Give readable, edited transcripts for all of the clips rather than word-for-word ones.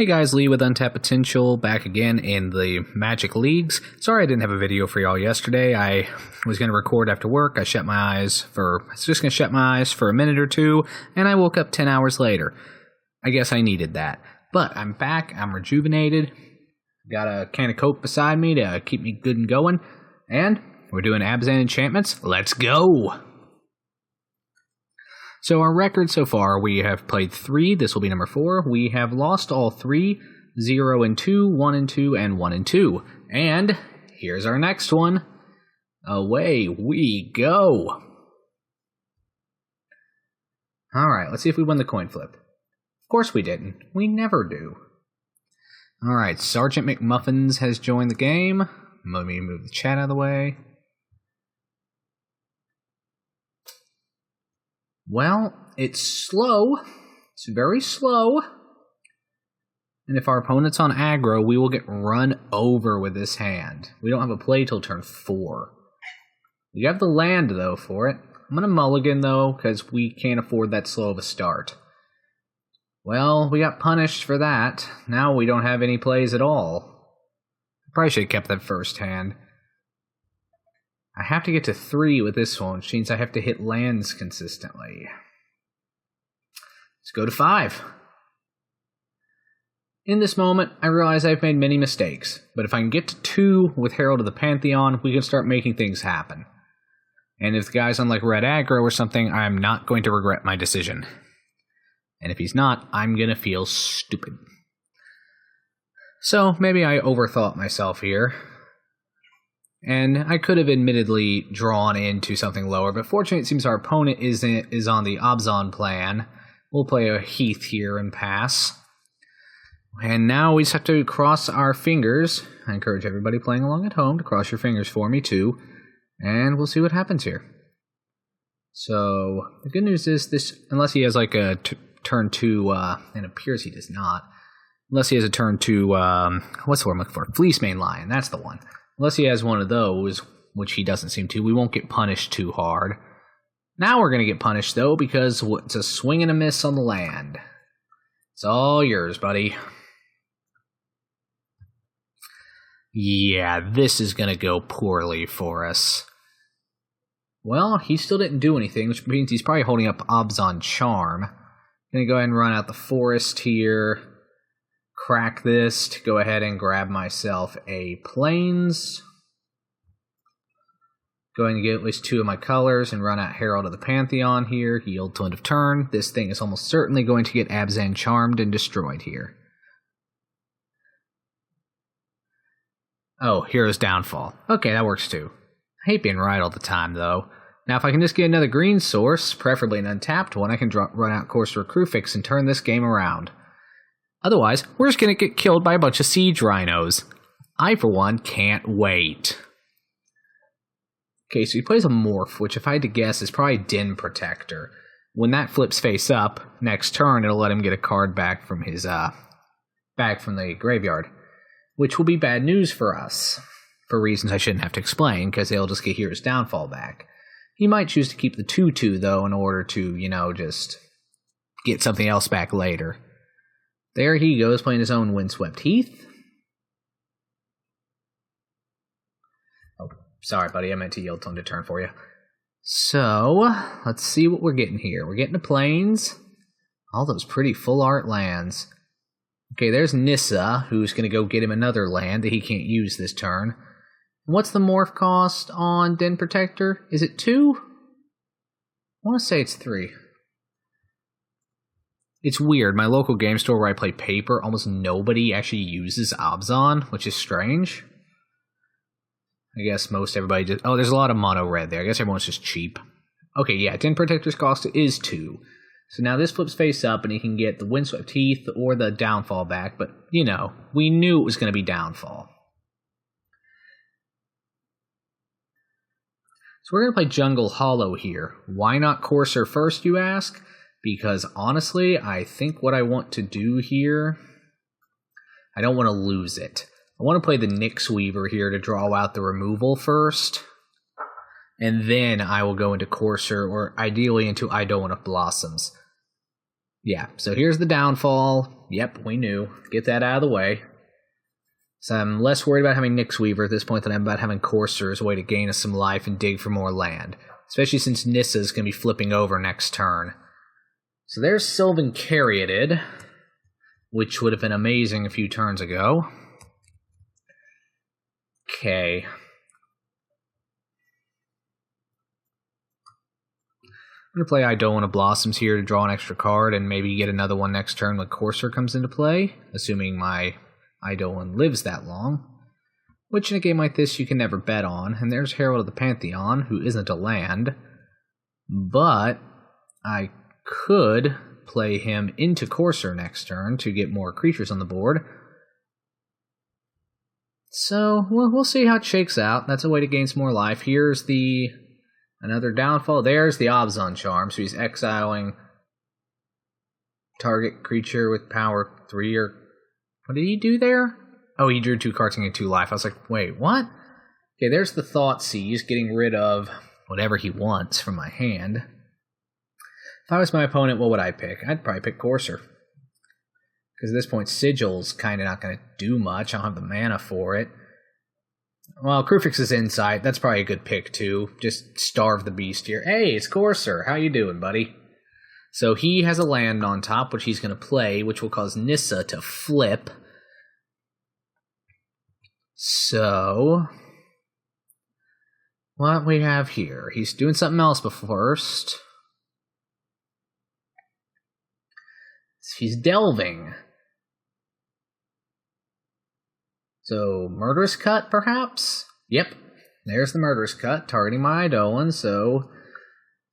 Hey guys, Lee with Untapped Potential, back again in the Magic Leagues. Sorry I didn't have a video for y'all yesterday. I was going to record after work. I was just going to shut my eyes for a minute or two, and I woke up 10 hours later. I guess I needed that. But I'm back, I'm rejuvenated, got a can of Coke beside me to keep me good and going, and we're doing Abzan enchantments. Let's go! So our record so far, we have played 3. This will be number 4. We have lost all 3, 0 and 2, 1 and 2, and 1 and 2. And here's our next one. Away we go. Alright, let's see if we won the coin flip. Of course we didn't. We never do. Alright, Sergeant McMuffins has joined the game. Let me move the chat out of the way. Well, it's slow. It's very slow. And if our opponent's on aggro, we will get run over with this hand. We don't have a play till turn 4. We have the land, though, for it. I'm going to mulligan, though, because we can't afford that slow of a start. Well, we got punished for that. Now we don't have any plays at all. I probably should have kept that first hand. I have to get to 3 with this one, which means I have to hit lands consistently. Let's go to 5. In this moment, I realize I've made many mistakes, but if I can get to 2 with Herald of the Pantheon, we can start making things happen. And if the guy's on like red aggro or something, I'm not going to regret my decision. And if he's not, I'm going to feel stupid. So maybe I overthought myself here. And I could have admittedly drawn into something lower, but fortunately it seems our opponent is on the Abzan plan. We'll play a Heath here and pass. And now we just have to cross our fingers. I encourage everybody playing along at home to cross your fingers for me too. And we'll see what happens here. So, the good news is this, unless he has like a turn 2, and it appears he does not. Unless he has a turn 2, what's the word I'm looking for? Fleecemane Lion, that's the one. Unless he has one of those, which he doesn't seem to, we won't get punished too hard. Now we're going to get punished, though, because it's a swing and a miss on the land. It's all yours, buddy. Yeah, this is going to go poorly for us. Well, he still didn't do anything, which means he's probably holding up Abzan Charm. Going to go ahead and run out the forest here. Crack this to go ahead and grab myself a plains. Going to get at least 2 of my colors and run out Herald of the Pantheon here. Yield to end of turn. This thing is almost certainly going to get Abzan charmed and destroyed here. Oh, Hero's Downfall. Okay, that works too. I hate being right all the time though. Now if I can just get another green source, preferably an untapped one, I can run out Courser Crewfix and turn this game around. Otherwise, we're just going to get killed by a bunch of Siege Rhinos. I, for one, can't wait. Okay, so he plays a Morph, which if I had to guess is probably Den Protector. When that flips face up, next turn, it'll let him get a card back from his, back from the graveyard. Which will be bad news for us. For reasons I shouldn't have to explain, because they'll just get Hero's Downfall back. He might choose to keep the 2/2, though, in order to, you know, just get something else back later. There he goes, playing his own Windswept Heath. Oh, sorry, buddy. I meant to yield to him to turn for you. So, let's see what we're getting here. We're getting the plains. All those pretty full art lands. Okay, there's Nissa, who's going to go get him another land that he can't use this turn. What's the morph cost on Den Protector? Is it 2? I want to say it's 3. It's weird. My local game store where I play paper, almost nobody actually uses Abzan, which is strange. I guess most everybody just... Oh, there's a lot of mono red there. I guess everyone's just cheap. Okay, yeah, Den Protector's cost is 2. So now this flips face up, and he can get the Windswept Heath or the Downfall back, but, you know, we knew it was going to be Downfall. So we're going to play Jungle Hollow here. Why not Courser first, you ask? Because honestly, I think what I want to do here, I don't want to lose it. I want to play the Nyx Weaver here to draw out the removal first. And then I will go into Courser, or ideally into Idolin of Blossoms. Yeah, so here's the Downfall. Yep, we knew. Get that out of the way. So I'm less worried about having Nyx Weaver at this point than I'm about having Courser as a way to gain us some life and dig for more land. Especially since Nissa's going to be flipping over next turn. So there's Sylvan Caryatid, which would have been amazing a few turns ago. Okay. I'm going to play Idolin of Blossoms here to draw an extra card and maybe get another one next turn when Courser comes into play, assuming my Idolin lives that long. Which in a game like this you can never bet on. And there's Herald of the Pantheon, who isn't a land. But I could play him into Courser next turn to get more creatures on the board. So, well, we'll see how it shakes out. That's a way to gain some more life. Here's another downfall. There's the Abzan Charm, so he's exiling target creature with power 3 or... What did he do there? Oh, he drew 2 cards and get 2 life. I was like, wait, what? Okay, there's the Thoughtseize, getting rid of whatever he wants from my hand. If I was my opponent, what would I pick? I'd probably pick Courser. Because at this point, Sigil's kind of not going to do much. I don't have the mana for it. Well, Krufix's Insight, that's probably a good pick, too. Just starve the beast here. Hey, it's Courser. How you doing, buddy? So he has a land on top, which he's going to play, which will cause Nissa to flip. So, what we have here? He's doing something else first. He's delving. So, Murderous Cut, perhaps? Yep, there's the Murderous Cut, targeting my Eidolon, so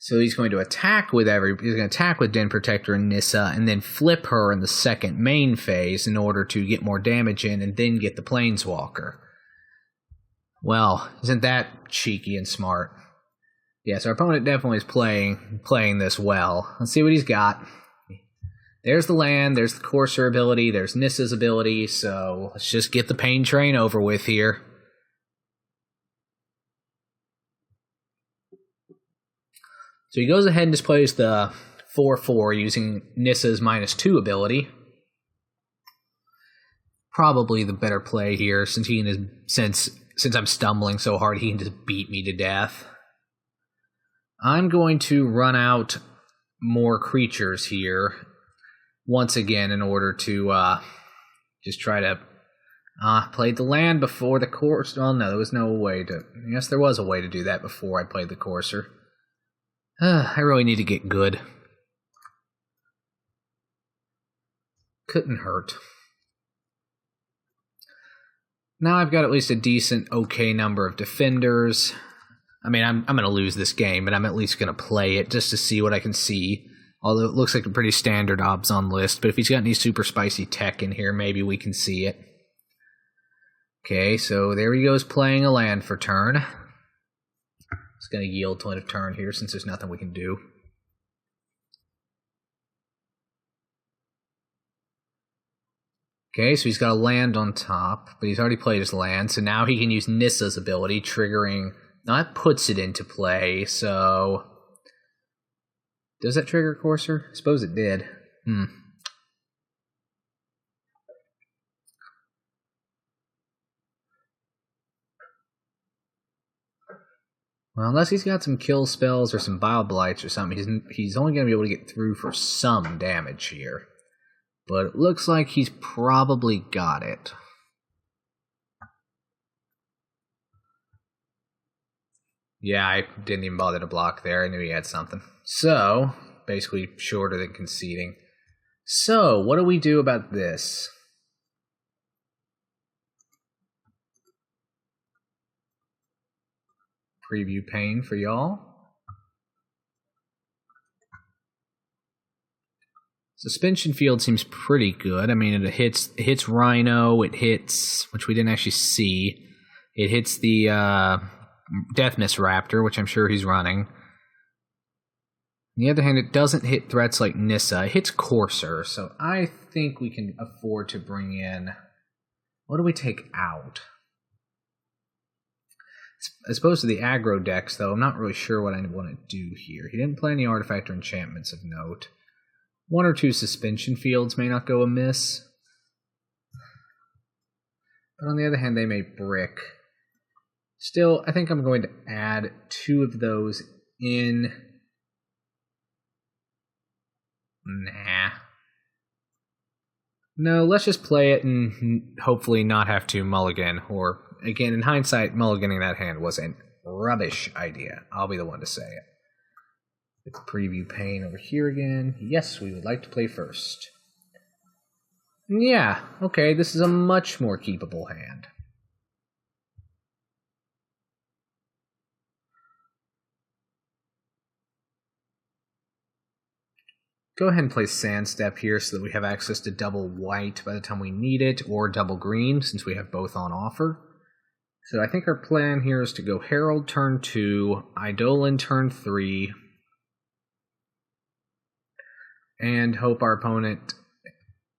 he's going to attack with Den Protector and Nissa, and then flip her in the second main phase in order to get more damage in, and then get the Planeswalker. Well, isn't that cheeky and smart? Yes, our opponent definitely is playing this well. Let's see what he's got. There's the land, there's the Courser ability, there's Nissa's ability, so let's just get the pain train over with here. So he goes ahead and displays the 4/4 using Nissa's -2 ability. Probably the better play here, since I'm stumbling so hard he can just beat me to death. I'm going to run out more creatures here once again in order to just try to play the land before the Courser. Well, no, there was no way to... Yes, there was a way to do that before I played the Courser. I really need to get good. Couldn't hurt. Now I've got at least a decent, okay number of defenders. I mean, I'm going to lose this game, but I'm at least going to play it just to see what I can see. Although it looks like a pretty standard Abzan list, but if he's got any super spicy tech in here, maybe we can see it. Okay, so there he goes playing a land for turn. It's going to yield to end of turn here since there's nothing we can do. Okay, so he's got a land on top, but he's already played his land, so now he can use Nissa's ability, triggering... Now that puts it into play, so... Does that trigger Courser? I suppose it did. Well, unless he's got some kill spells or some Bile Blights or something, he's only going to be able to get through for some damage here. But it looks like he's probably got it. Yeah, I didn't even bother to block there. I knew he had something. So, basically shorter than conceding. So, what do we do about this? Preview pane for y'all. Suspension field seems pretty good. I mean, it hits Rhino, it hits, which we didn't actually see. It hits the Deathmist Raptor, which I'm sure he's running. On the other hand, it doesn't hit threats like Nissa. It hits Courser, so I think we can afford to bring in... What do we take out? As opposed to the aggro decks, though, I'm not really sure what I want to do here. He didn't play any artifact or enchantments of note. One or two suspension fields may not go amiss. But on the other hand, they may brick. Still, I think I'm going to add 2 of those in. Nah. No, let's just play it and hopefully not have to mulligan. Or, again, in hindsight, mulliganing that hand was a rubbish idea. I'll be the one to say it. Get the preview pane over here again. Yes, we would like to play first. Yeah, okay, this is a much more keepable hand. Go ahead and play Sand Step here so that we have access to double white by the time we need it, or double green since we have both on offer. So I think our plan here is to go Herald turn 2, Eidolon turn 3, and hope our opponent...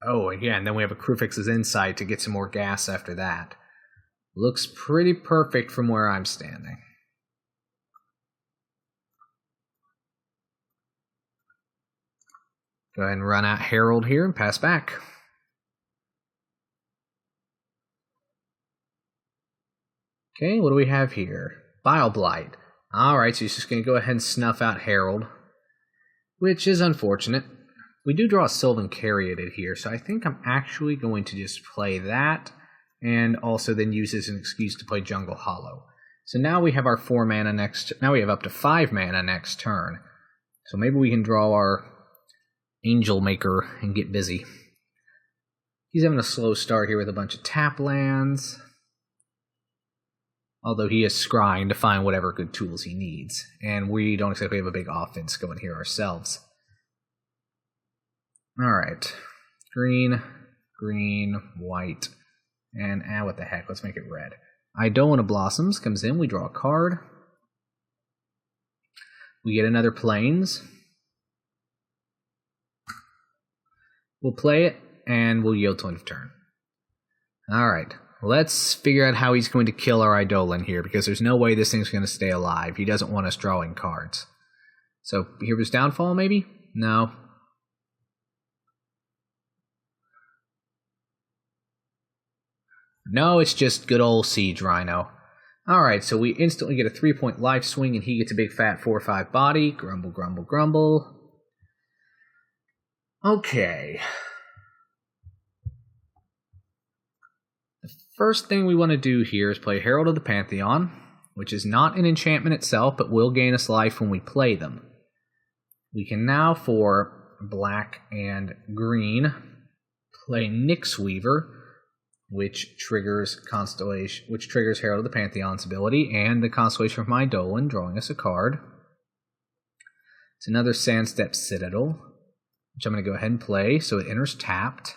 Oh, yeah, and then we have a Crufix's Insight to get some more gas after that. Looks pretty perfect from where I'm standing. Go ahead and run out Herald here and pass back. Okay, what do we have here? Bile Blight. Alright, so he's just going to go ahead and snuff out Herald, which is unfortunate. We do draw a Sylvan Caryatid here, so I think I'm actually going to just play that, and also then use as an excuse to play Jungle Hollow. So now we have our 4 mana next... Now we have up to 5 mana next turn. So maybe we can draw our Angel Maker and get busy. He's having a slow start here with a bunch of tap lands. Although he is scrying to find whatever good tools he needs. And we don't exactly have a big offense going here ourselves. Alright. Green, green, white, and what the heck, let's make it red. Eidolon of Blossoms comes in, we draw a card. We get another Plains. We'll play it, and we'll yield to end of turn. Alright, let's figure out how he's going to kill our Eidolon here, because there's no way this thing's going to stay alive. He doesn't want us drawing cards. So, here was Downfall, maybe? No. No, it's just good old Siege Rhino. Alright, so we instantly get a 3-point life swing, and he gets a big fat 4/5 body. Grumble, grumble, grumble. Okay. The first thing we want to do here is play Herald of the Pantheon, which is not an enchantment itself, but will gain us life when we play them. We can now, for black and green, play Nyx Weaver, which triggers Herald of the Pantheon's ability, and the Constellation from Eidolon, drawing us a card. It's another Sandstep Citadel, which I'm going to go ahead and play, so it enters tapped.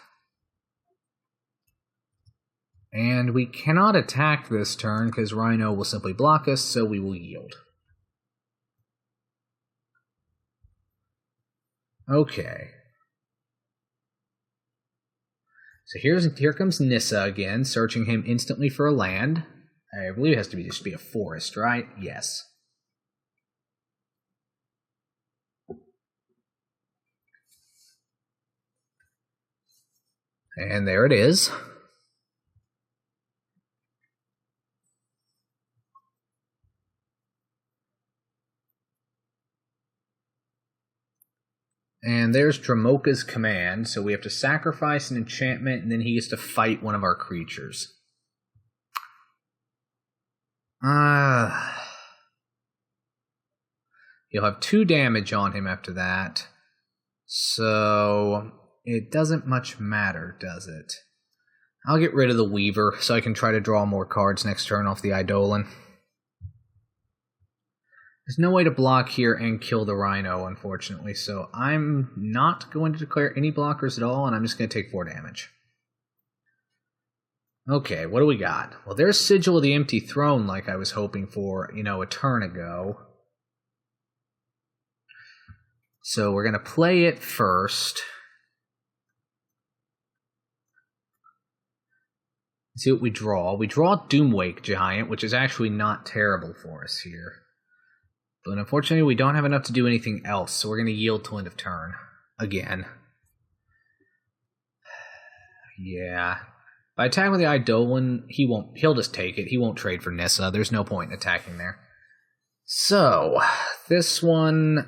And we cannot attack this turn, because Rhino will simply block us, so we will yield. Okay. So here comes Nissa again, searching him instantly for a land. I believe it has to just be a forest, right? Yes. And there it is. And there's Dramoka's command, so we have to sacrifice an enchantment, and then he gets to fight one of our creatures. He'll have 2 damage on him after that, so it doesn't much matter, does it? I'll get rid of the Weaver, so I can try to draw more cards next turn off the Eidolon. There's no way to block here and kill the Rhino, unfortunately, so I'm not going to declare any blockers at all, and I'm just going to take 4 damage. Okay, what do we got? Well, there's Sigil of the Empty Throne, like I was hoping for, a turn ago. So we're going to play it first. See what we draw. We draw Doomwake Giant, which is actually not terrible for us here. But unfortunately, we don't have enough to do anything else, so we're going to yield till end of turn. Again. Yeah. If I attack with the Eidolon, he'll just take it. He won't trade for Nissa. There's no point in attacking there. So, this one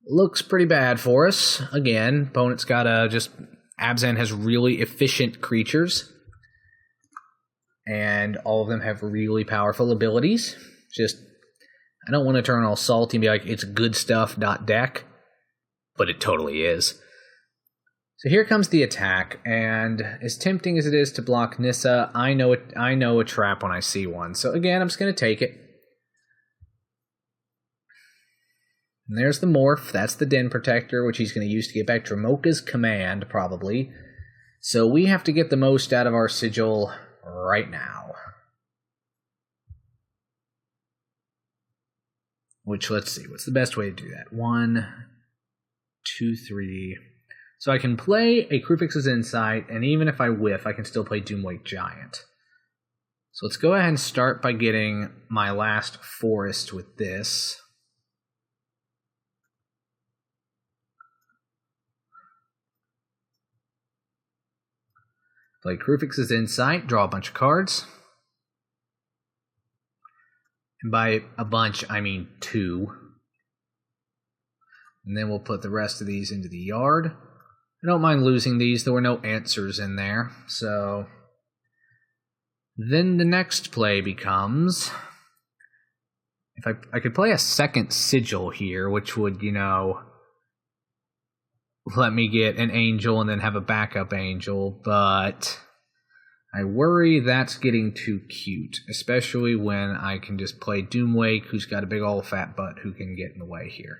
looks pretty bad for us. Again, opponent's got Abzan has really efficient creatures. And all of them have really powerful abilities. I don't want to turn all salty and be like, it's good stuff, deck. But it totally is. So here comes the attack, and as tempting as it is to block Nissa, I know a trap when I see one. So again, I'm just going to take it. And there's the Morph. That's the Den Protector, which he's going to use to get back Dramoka's command, probably. So we have to get the most out of our Sigil right now. Which, let's see, what's the best way to do that? 1, 2, 3... So I can play a Krufix's Insight, and even if I whiff, I can still play Doomwake Giant. So let's go ahead and start by getting my last forest with this. Play Krufix's Insight, draw a bunch of cards. And by a bunch, I mean 2. And then we'll put the rest of these into the yard. I don't mind losing these. There were no answers in there. So then the next play becomes, if I could play a second Sigil here, which would, let me get an Angel and then have a backup Angel, but I worry that's getting too cute, especially when I can just play Doomwake, who's got a big old fat butt who can get in the way here.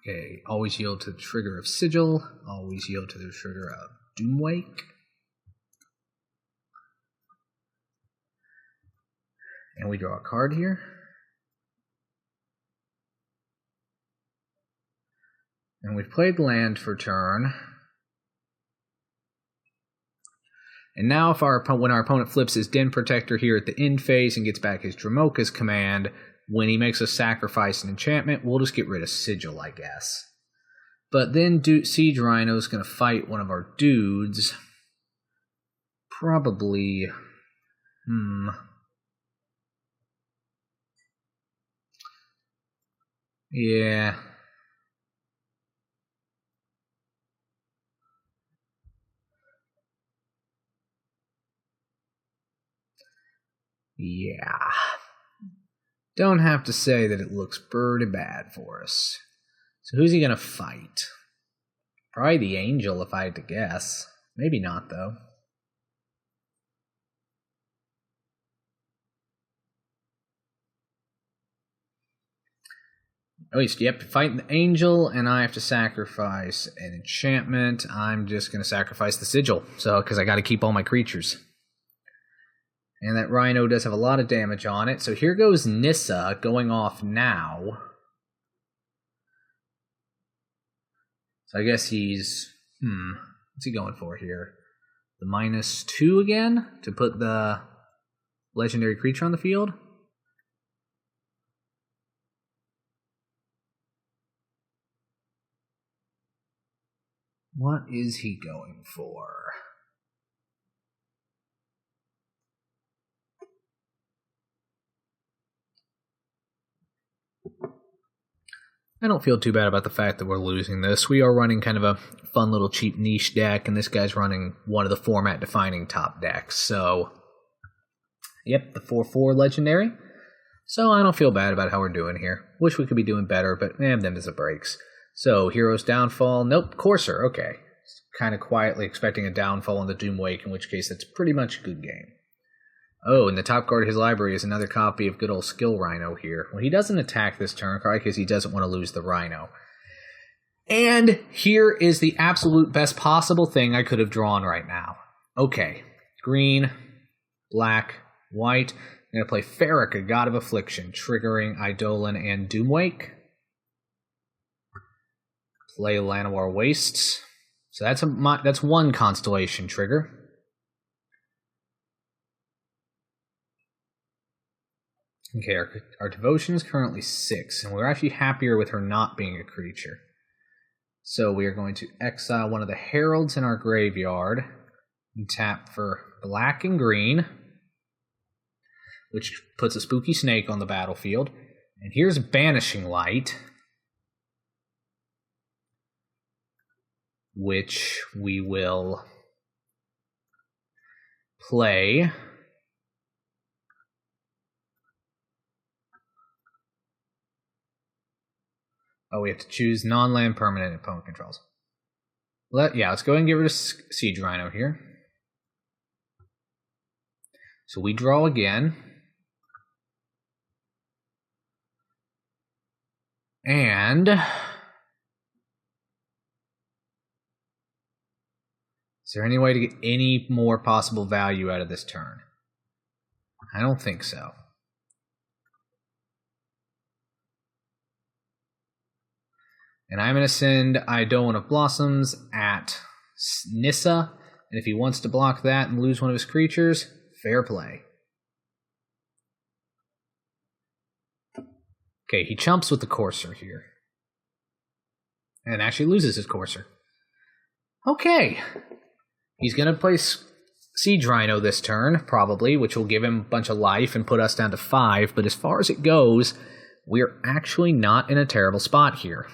Okay, always yield to the trigger of Sigil. Always yield to the trigger of Doomwake. And we draw a card here. And we've played land for turn. And now when our opponent flips his Den Protector here at the end phase and gets back his Dramoka's command, when he makes us sacrifice an enchantment, we'll just get rid of Sigil, I guess. But then Siege Rhino is going to fight one of our dudes. Probably... Yeah. Yeah. Don't have to say that it looks pretty bad for us. So who's he going to fight? Probably the Angel, if I had to guess. Maybe not, though. Oh, yep, fight the Angel, and I have to sacrifice an enchantment. I'm just going to sacrifice the Sigil, because I got to keep all my creatures. And that Rhino does have a lot of damage on it. So here goes Nissa going off now. So I guess he's... what's he going for here? The -2 again? To put the legendary creature on the field? What is he going for? I don't feel too bad about the fact that we're losing this. We are running kind of a fun little cheap niche deck, and this guy's running one of the format-defining top decks. So, yep, the 4/4 legendary. So I don't feel bad about how we're doing here. Wish we could be doing better, but them is the breaks. So, Hero's Downfall. Nope, Courser, okay. Kind of quietly expecting a downfall on the Doomwake, in which case it's pretty much a good game. Oh, and the top card of his library is another copy of good old Skill Rhino here. Well, he doesn't attack this turn, probably because he doesn't want to lose the Rhino. And here is the absolute best possible thing I could have drawn right now. Okay, green, black, white. I'm going to play Farrakha, God of Affliction, triggering Eidolon and Doomwake. Play Llanowar Wastes. So that's one Constellation trigger. Okay, our devotion is currently 6, and we're actually happier with her not being a creature. So we are going to exile one of the heralds in our graveyard and tap for black and green, which puts a spooky snake on the battlefield. And here's Banishing Light, which we will play. Oh, we have to choose non-land permanent opponent controls. Let's go ahead and get rid of Siege Rhino here. So we draw again. And is there any way to get any more possible value out of this turn? I don't think so. And I'm going to send Eidolon of Blossoms at Nissa. And if he wants to block that and lose one of his creatures, fair play. Okay, he chumps with the Courser here. And actually loses his Courser. Okay. He's going to play Siege Rhino this turn, probably, which will give him a bunch of life and put us down to 5. But as far as it goes, we're actually not in a terrible spot here.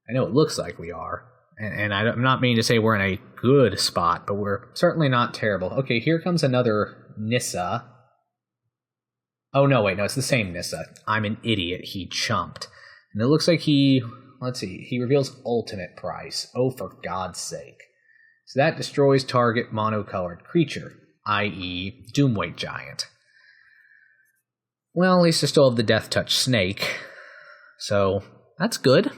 I know it looks like we are, and I'm not meaning to say we're in a good spot, but we're certainly not terrible. Okay, here comes another Nissa. Oh, no, wait, no, it's the same Nissa. I'm an idiot. He chumped. And it looks like he reveals ultimate price. Oh, for God's sake. So that destroys target monocolored creature, i.e. Doomweight Giant. Well, at least I still have the Death Touch Snake, so that's good.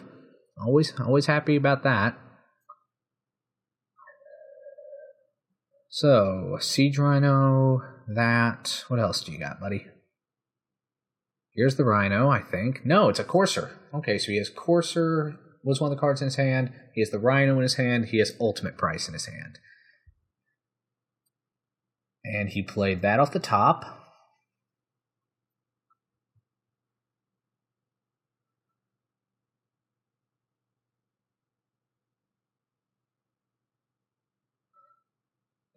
Always happy about that. So, Siege Rhino, that. What else do you got, buddy? Here's the Rhino, I think. No, it's a Courser. Okay, so he has Courser, was one of the cards in his hand. He has the Rhino in his hand. He has Ultimate Price in his hand. And he played that off the top.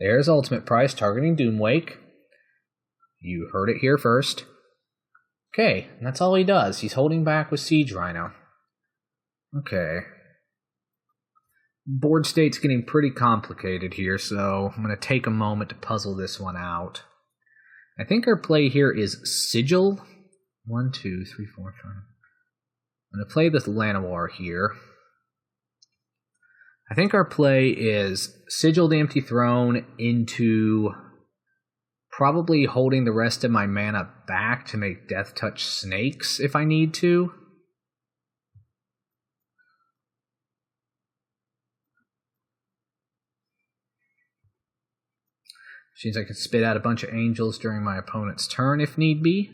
There's Ultimate Price targeting Doomwake. You heard it here first. Okay, and that's all he does. He's holding back with Siege Rhino. Okay. Board state's getting pretty complicated here, so I'm going to take a moment to puzzle this one out. I think our play here is Sigil. 1, 2, 3, 4, 5. I'm going to play this Llanowar here. I think our play is Sigil the Empty Throne into probably holding the rest of my mana back to make Death Touch Snakes if I need to. Which means I can spit out a bunch of angels during my opponent's turn if need be.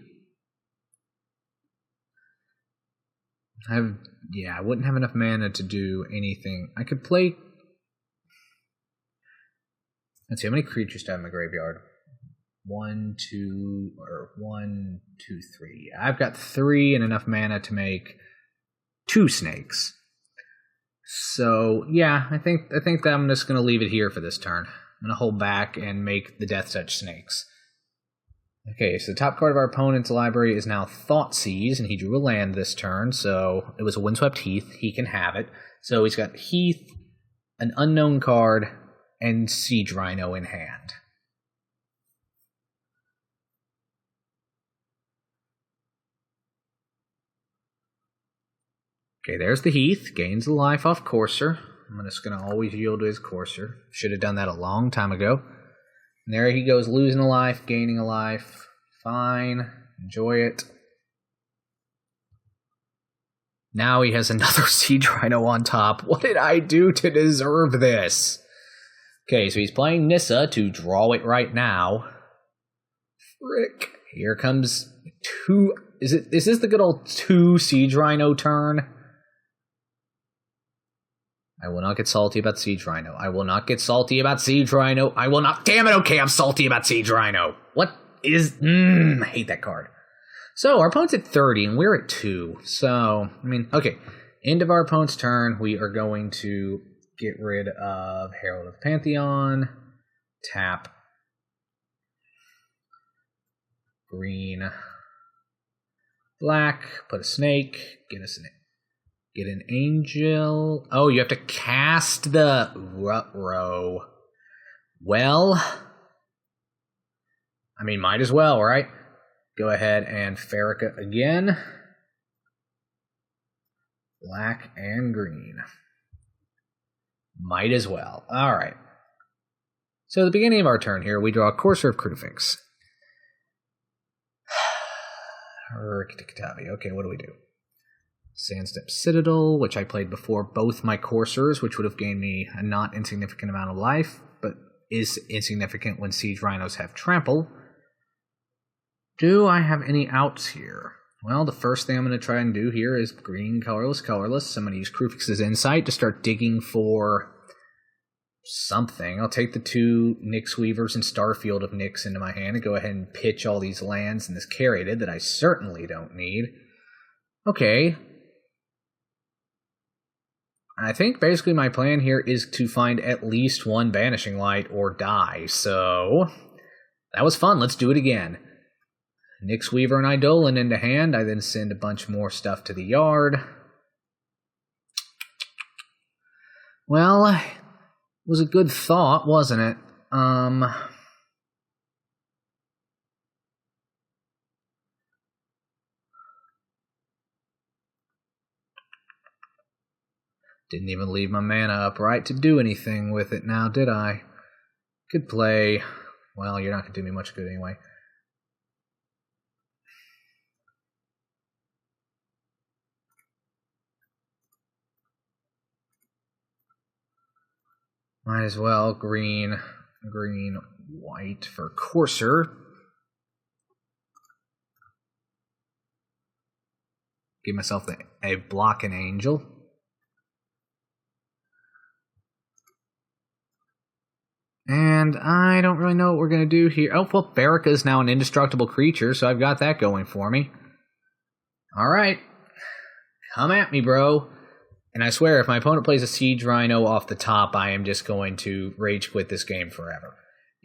I wouldn't have enough mana to do anything. I could play... Let's see, how many creatures do I have in my graveyard? 1, 2, 3. I've got 3 and enough mana to make 2 snakes. So, yeah, I think that I'm just going to leave it here for this turn. I'm going to hold back and make the Death Touch snakes. Okay, so the top card of our opponent's library is now Thoughtseize, and he drew a land this turn, so it was a Windswept Heath. He can have it. So he's got Heath, an unknown card, and Siege Rhino in hand. Okay, there's the Heath. Gains the life off Courser. I'm just going to always yield to his Courser. Should have done that a long time ago. And there he goes, losing a life, gaining a life. Fine. Enjoy it. Now he has another Siege Rhino on top. What did I do to deserve this? Okay, so he's playing Nissa to draw it right now. Frick. Here comes 2... Is this the good old 2 Siege Rhino turn? I will not get salty about Siege Rhino. I will not get salty about Siege Rhino. I will not... Damn it, okay, I'm salty about Siege Rhino. What is... I hate that card. So, our opponent's at 30, and we're at 2. So, I mean, okay. End of our opponent's turn, we are going to get rid of Herald of the Pantheon, tap green, black, put a snake, get an angel. Oh, you have to cast the row. Well, I mean, might as well, right? Go ahead and Farrakha again. Black and green. Might as well. All right. So at the beginning of our turn here, we draw a Courser of Crucifix. Okay, what do we do? Sandstep Citadel, which I played before both my Coursers, which would have gained me a not insignificant amount of life, but is insignificant when Siege Rhinos have Trample. Do I have any outs here? Well, the first thing I'm going to try and do here is green, colorless. I'm going to use Crucifix's Insight to start digging for something. I'll take the 2 Nyx Weavers and Starfield of Nyx into my hand and go ahead and pitch all these lands in this Caryatid that I certainly don't need. Okay. I think basically my plan here is to find at least 1 Banishing Light or die. So that was fun. Let's do it again. Nyx Weaver and Eidolon into hand. I then send a bunch more stuff to the yard. Well, it was a good thought, wasn't it? Didn't even leave my mana upright to do anything with it now, did I? Good play. Well, you're not going to do me much good anyway. Might as well green, white for Courser. Give myself a block and angel. And I don't really know what we're going to do here. Oh, well, Baraka is now an indestructible creature, so I've got that going for me. All right. Come at me, bro. And I swear, if my opponent plays a Siege Rhino off the top, I am just going to rage quit this game forever.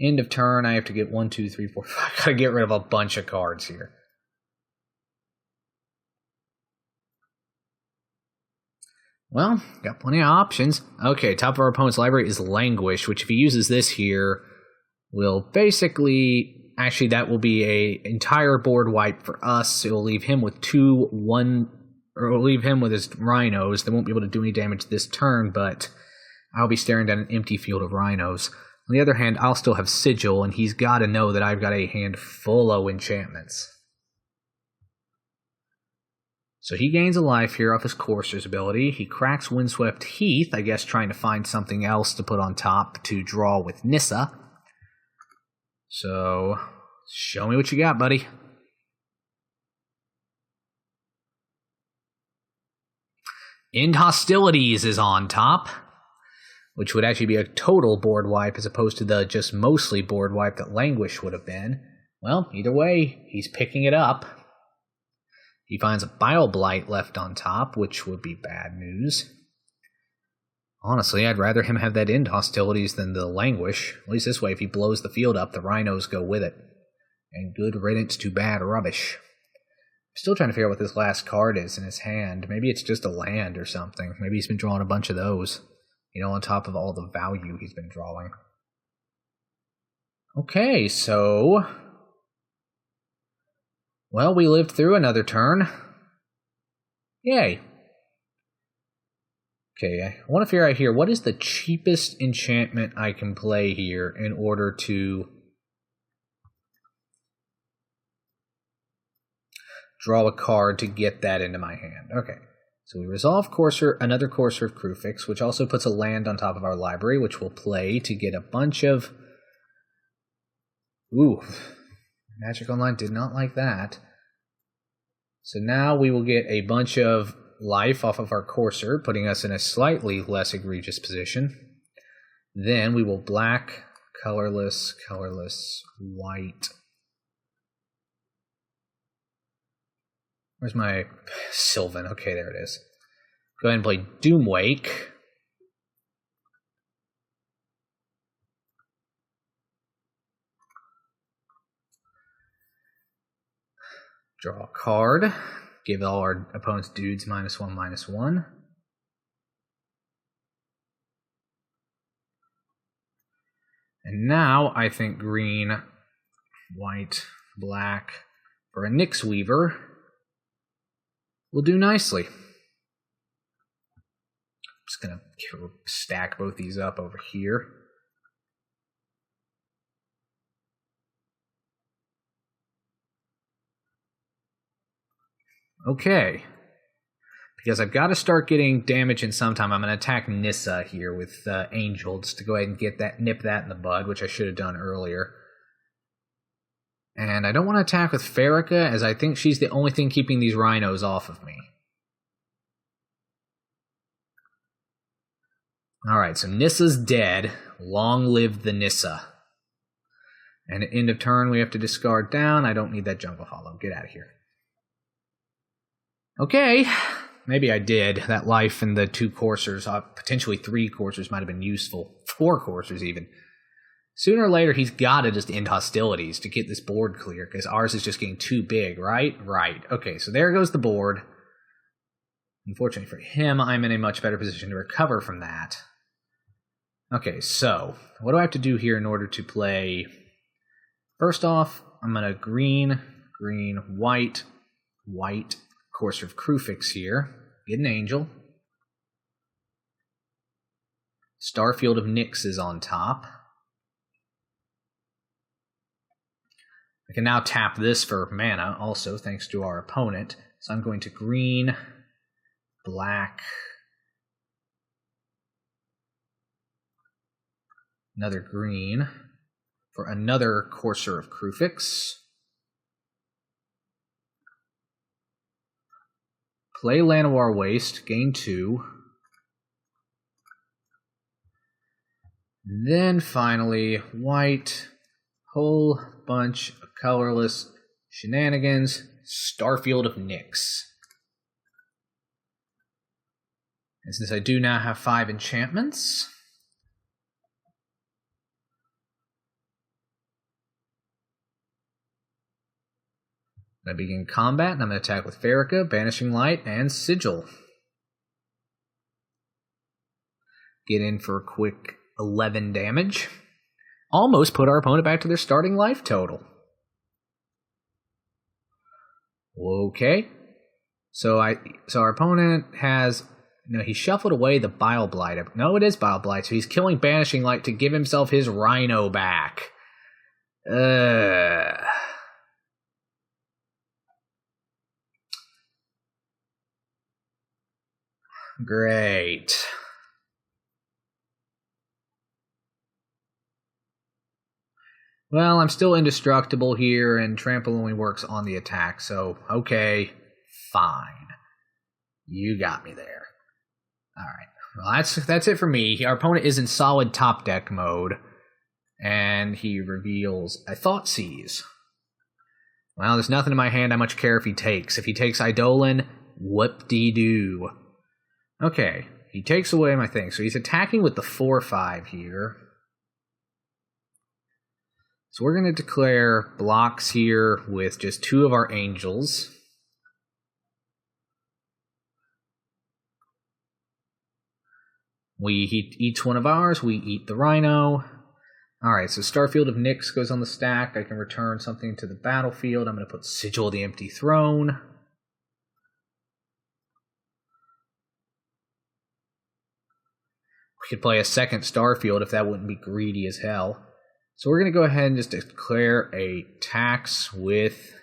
End of turn, I have to get 1, 2, 3, 4, 5. I gotta get rid of a bunch of cards here. Well, got plenty of options. Okay, top of our opponent's library is Languish, which if he uses this here, will basically... Actually, that will be a entire board wipe for us. It will leave him with 2, 1... Or it'll leave him with his rhinos. They won't be able to do any damage this turn, but I'll be staring at an empty field of rhinos. On the other hand, I'll still have Sigil, and he's got to know that I've got a hand full of enchantments. So he gains a life here off his Courser's ability. He cracks Windswept Heath, I guess trying to find something else to put on top to draw with Nissa. So, show me what you got, buddy. End Hostilities is on top, which would actually be a total board wipe as opposed to the just mostly board wipe that Languish would have been. Well, either way, he's picking it up. He finds a Bile Blight left on top, which would be bad news. Honestly, I'd rather him have that End Hostilities than the Languish. At least this way, if he blows the field up, the rhinos go with it. And good riddance to bad rubbish. I'm still trying to figure out what this last card is in his hand. Maybe it's just a land or something. Maybe he's been drawing a bunch of those. You know, on top of all the value he's been drawing. Okay, so... Well, we lived through another turn. Yay. Okay, I want to figure out here, what is the cheapest enchantment I can play here in order to draw a card to get that into my hand. Okay, so we resolve Courser, another Courser of Crucifix, which also puts a land on top of our library, which we'll play to get a bunch of... Ooh, Magic Online did not like that. So now we will get a bunch of life off of our Courser, putting us in a slightly less egregious position. Then we will black, colorless, white. Where's my Sylvan? Okay, there it is. Go ahead and play Doomwake. Draw a card. Give all our opponent's dudes -1/-1. And now I think green, white, black for a Nyx Weaver will do nicely. I'm just going to stack both these up over here. Okay. Because I've got to start getting damage in sometime. I'm going to attack Nissa here with Angel just to go ahead and nip that in the bud, which I should have done earlier. And I don't want to attack with Farrakha, as I think she's the only thing keeping these rhinos off of me. Alright, so Nissa's dead. Long live the Nissa. And at end of turn, we have to discard down. I don't need that Jungle Hollow. Get out of here. Okay. Maybe I did. That life and the 2 coursers, potentially 3 coursers, might have been useful. 4 coursers, even. Sooner or later, he's got to just end hostilities to get this board clear, because ours is just getting too big, right? Right. Okay, so there goes the board. Unfortunately for him, I'm in a much better position to recover from that. Okay, so what do I have to do here in order to play? First off, I'm going to green, white, white, Courser of Crufix here. Get an Angel. Starfield of Nyx is on top. I can now tap this for mana also, thanks to our opponent. So I'm going to green, black, another green for another Courser of Crufix. Play Llanowar Waste, gain 2. Then finally, white, whole bunch of colorless shenanigans, Starfield of Nyx. And since I do now have 5 enchantments, I begin combat, and I'm going to attack with Farrakha, Banishing Light, and Sigil. Get in for a quick 11 damage. Almost put our opponent back to their starting life total. Okay. So our opponent has... No, he shuffled away the Bile Blight. No, it is Bile Blight, so he's killing Banishing Light to give himself his Rhino back. Great. Well, I'm still indestructible here, and trample only works on the attack, so okay, fine. You got me there. Alright, well that's it for me. Our opponent is in solid top deck mode, and he reveals a Thoughtseize. Well, there's nothing in my hand I much care if he takes. If he takes Eidolon, whoop-de-doo. Okay, he takes away my thing. So he's attacking with the 4/5 here. So we're going to declare blocks here with just 2 of our angels. We eat each one of ours. We eat the Rhino. Alright, so Starfield of Nyx goes on the stack. I can return something to the battlefield. I'm going to put Sigil of the Empty Throne. We could play a second Starfield if that wouldn't be greedy as hell. So we're going to go ahead and just declare a tax with...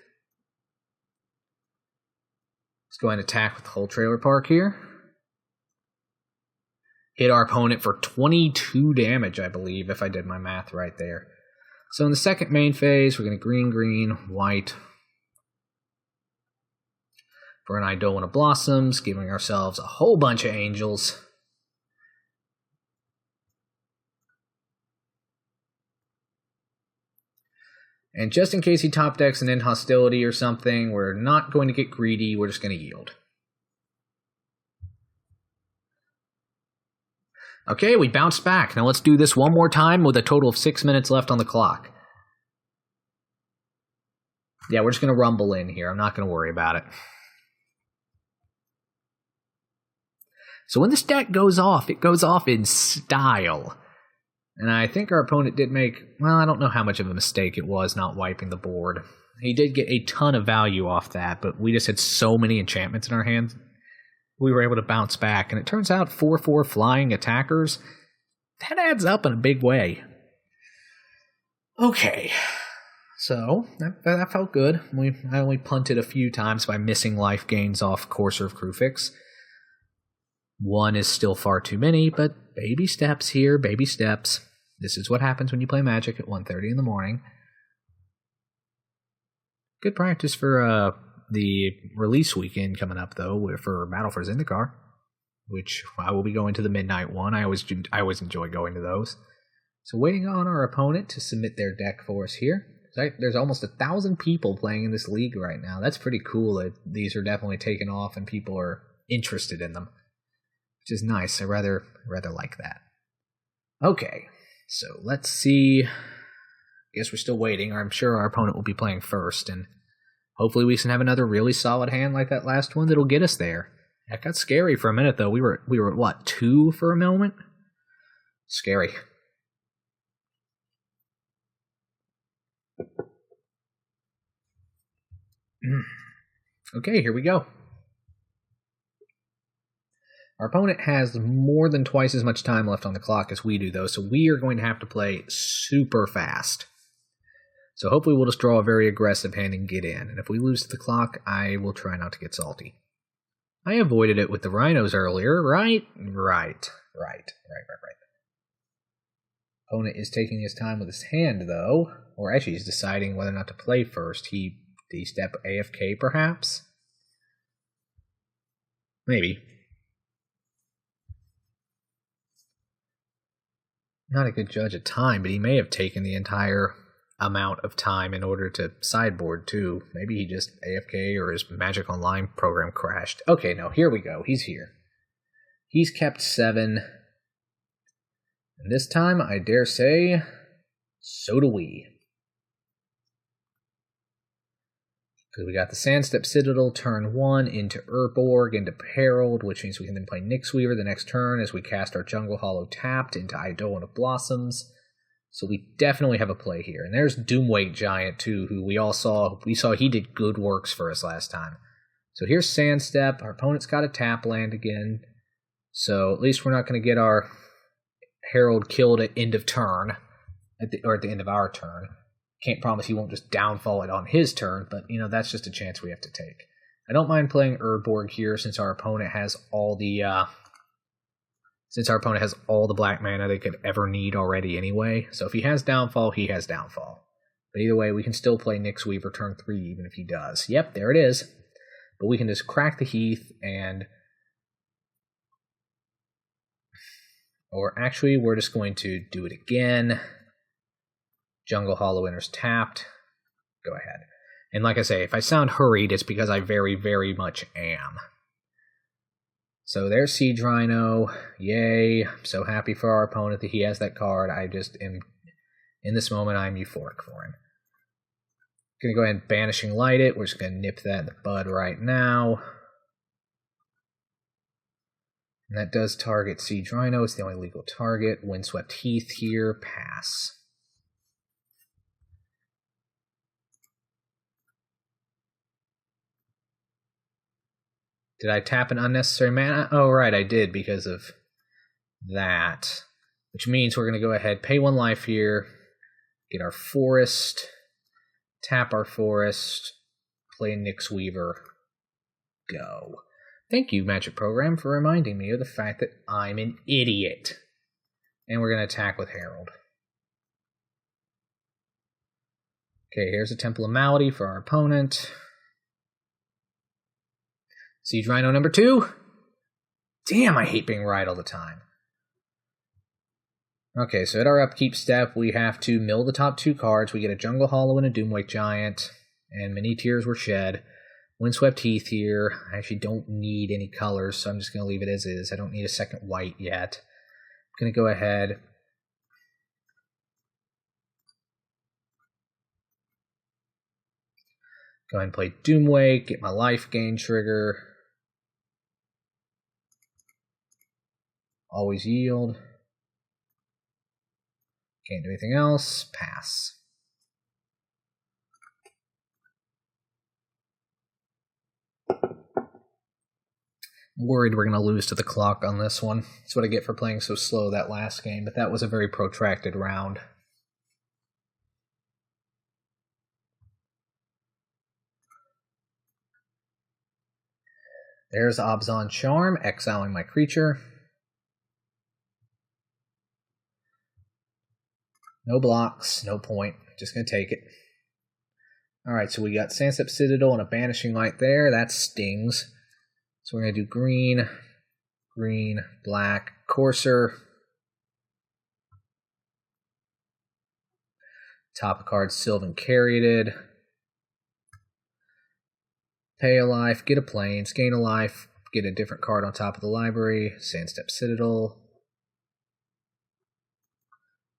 Let's go ahead and attack with the whole trailer park here. Hit our opponent for 22 damage, I believe, if I did my math right there. So in the second main phase, we're going to green, white. For an Eidolon of Blossoms, giving ourselves a whole bunch of angels. And just in case he top decks an end hostility or something, we're not going to get greedy, we're just going to yield. Okay, we bounced back. Now let's do this one more time with a total of 6 minutes left on the clock. Yeah, we're just going to rumble in here. I'm not going to worry about it. So when this deck goes off, it goes off in style. And I think our opponent did make, well, I don't know how much of a mistake it was not wiping the board. He did get a ton of value off that, but we just had so many enchantments in our hands. We were able to bounce back, and it turns out 4/4 flying attackers, that adds up in a big way. Okay, so that felt good. I only punted a few times by missing life gains off Courser of Crufix. One is still far too many, but baby steps here, baby steps. This is what happens when you play Magic at 1:30 in the morning. Good practice for the release weekend coming up, though, for Battle for Zendikar, which I will be going to the midnight one. I always enjoy going to those. So waiting on our opponent to submit their deck for us here. There's almost 1,000 people playing in this league right now. That's pretty cool that these are definitely taking off and people are interested in them, which is nice. I rather like that. Okay, so let's see. I guess we're still waiting. I'm sure our opponent will be playing first, and hopefully we can have another really solid hand like that last one that'll get us there. That got scary for a minute, though. We were at, what, 2 for a moment? Scary. Okay, here we go. Our opponent has more than twice as much time left on the clock as we do, though, so we are going to have to play super fast. So hopefully we'll just draw a very aggressive hand and get in. And if we lose the clock, I will try not to get salty. I avoided it with the rhinos earlier, right? Right. Opponent is taking his time with his hand, though. Or actually, he's deciding whether or not to play first. Did he step AFK, perhaps? Maybe. Not a good judge of time, but he may have taken the entire amount of time in order to sideboard, too. Maybe he just AFK or his Magic Online program crashed. Okay, no, here we go. He's here. He's kept 7. And this time, I dare say, so do we. Because we got the Sandstep Citadel turn 1 into Urborg, into Herald, which means we can then play Nyxweaver the next turn as we cast our Jungle Hollow tapped into Eidolon of Blossoms. So we definitely have a play here. And there's Doomweight Giant, too, who we saw he did good works for us last time. So here's Sandstep. Our opponent's got a tap land again. So at least we're not going to get our Herald killed at end of turn, or at the end of our turn. Can't promise he won't just downfall it on his turn, but, that's just a chance we have to take. I don't mind playing Urborg here since our opponent has all the black mana they could ever need already anyway. So if he has downfall, he has downfall. But either way, we can still play Nyxweaver turn 3 even if he does. Yep, there it is. But we can just crack the Heath and... Or actually, we're just going to do it again. Jungle Hollow enters tapped. Go ahead. And like I say, if I sound hurried, it's because I very, very much am. So there's Siege Rhino. Yay. I'm so happy for our opponent that he has that card. I just am, in this moment, I'm euphoric for him. Going to go ahead and Banishing Light it. We're just going to nip that in the bud right now. And that does target Siege Rhino. It's the only legal target. Windswept Heath here. Pass. Did I tap an unnecessary mana? Oh, right, I did because of that. Which means we're going to go ahead, pay 1 life here, get our forest, tap our forest, play Nyxweaver, go. Thank you, Magic Program, for reminding me of the fact that I'm an idiot. And we're going to attack with Herald. Okay, here's a Temple of Malady for our opponent. Siege Rhino number 2. Damn, I hate being right all the time. Okay, so at our upkeep step, we have to mill the top 2 cards. We get a Jungle Hollow and a Doomweight Giant, and many tears were shed. Windswept Heath here. I actually don't need any colors, so I'm just going to leave it as is. I don't need a second white yet. Gonna go ahead. Go ahead and play Doomwake, get my life gain trigger. Always yield. Can't do anything else. Pass. Worried we're going to lose to the clock on this one. That's what I get for playing so slow that last game, but that was a very protracted round. There's Abzan Charm, exiling my creature. No blocks, no point. Just going to take it. Alright, so we got Sandstep Citadel and a Banishing Light there. That stings. So we're going to do green, green, black, Courser. Top of card, Sylvan Caryatid. Pay a life, get a plains, gain a life, get a different card on top of the library. Sandstep Citadel.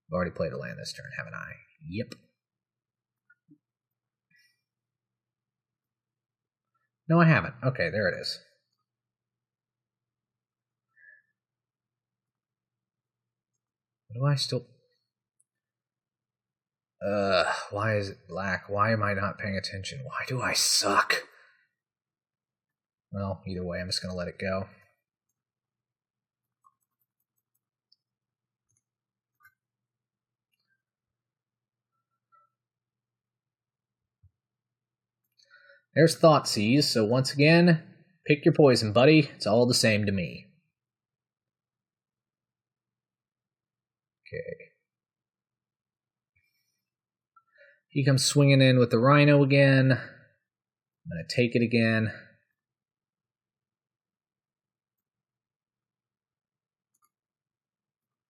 I've already played a land this turn, haven't I? Yep. No, I haven't. Okay, there it is. What do I still... why is it black? Why am I not paying attention? Why do I suck? Well, either way, I'm just going to let it go. There's Thoughtseize, so once again, pick your poison, buddy. It's all the same to me. Okay. He comes swinging in with the Rhino again. I'm going to take it again.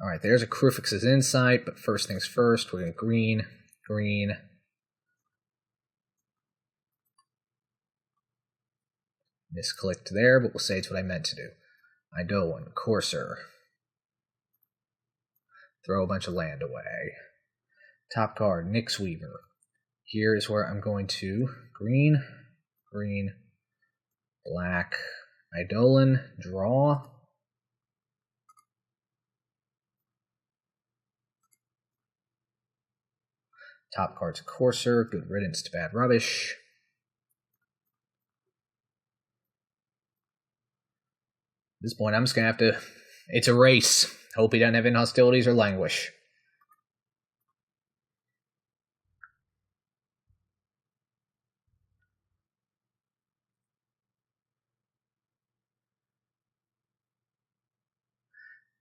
Alright, there's a Crucifix's Insight, but first things first, we're going to green, green. Misclicked there, but we'll say it's what I meant to do. Eidolon, Courser. Throw a bunch of land away. Top card, Nyx Weaver. Here is where I'm going to green, green, black, Eidolon, draw. Top card's Courser, good riddance to bad rubbish. At this point, I'm just going to have to... It's a race. Hope he doesn't have any hostilities or languish.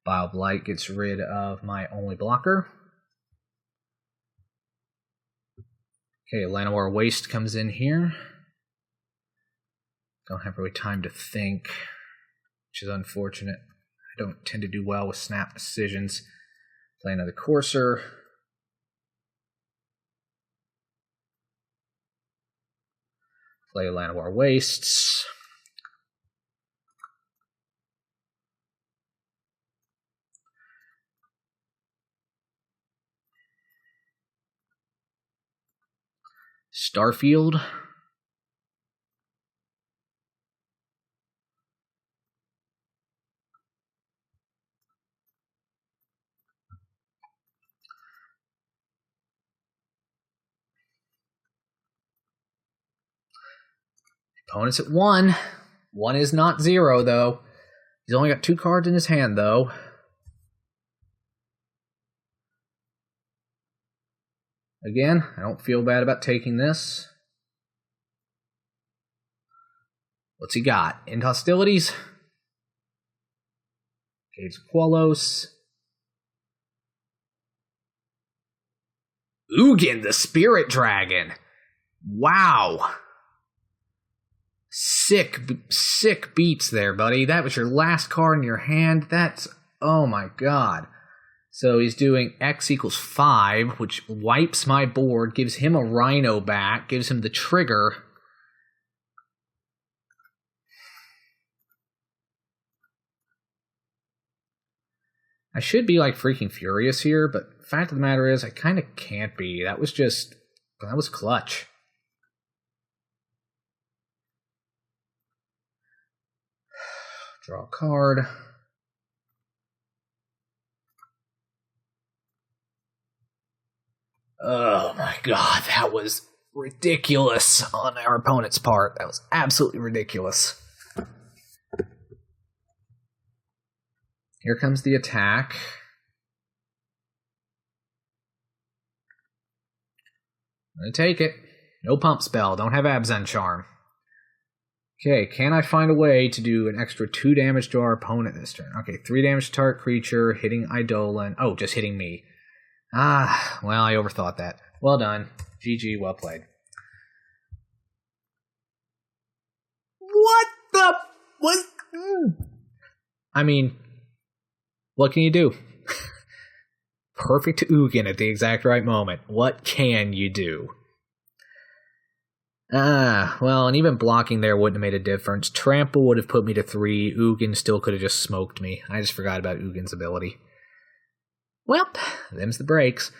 Vial of Light gets rid of my only blocker. Okay, Llanowar Waste comes in here. Don't have really time to think, which is unfortunate. I don't tend to do well with snap decisions. Play another Courser. Play Llanowar Wastes. Starfield. Opponent's at 1. 1 is not 0, though. He's only got 2 cards in his hand, though. Again, I don't feel bad about taking this. What's he got? End hostilities? Caves of Quellos. Ugin, the Spirit Dragon. Wow. Sick beats there, buddy. That was your last card in your hand. That's, oh my god. So he's doing X equals 5, which wipes my board, gives him a Rhino back, gives him the trigger. I should be like freaking furious here, but the fact of the matter is I kind of can't be. That was clutch. Draw a card. Oh my god, that was ridiculous on our opponent's part. That was absolutely ridiculous. Here comes the attack. I'm gonna take it. No pump spell. Don't have Abzan Charm. Okay, can I find a way to do an extra 2 damage to our opponent this turn? Okay, 3 damage to target creature, hitting Eidolon. Oh, just hitting me. Ah, well, I overthought that. Well done. GG, well played. What the... What? I mean, what can you do? Perfect Ugin at the exact right moment. What can you do? Well, and even blocking there wouldn't have made a difference. Trample would have put me to 3. Ugin still could have just smoked me. I just forgot about Ugin's ability. Well, them's the breaks.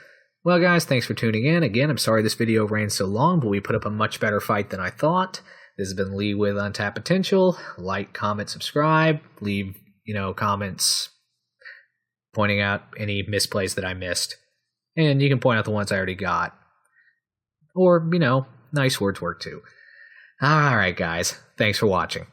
Well, guys, thanks for tuning in. Again, I'm sorry this video ran so long, but we put up a much better fight than I thought. This has been Lee with Untapped Potential. Like, comment, subscribe. Leave, comments pointing out any misplays that I missed. And you can point out the ones I already got. Or, nice words work too. Alright, guys. Thanks for watching.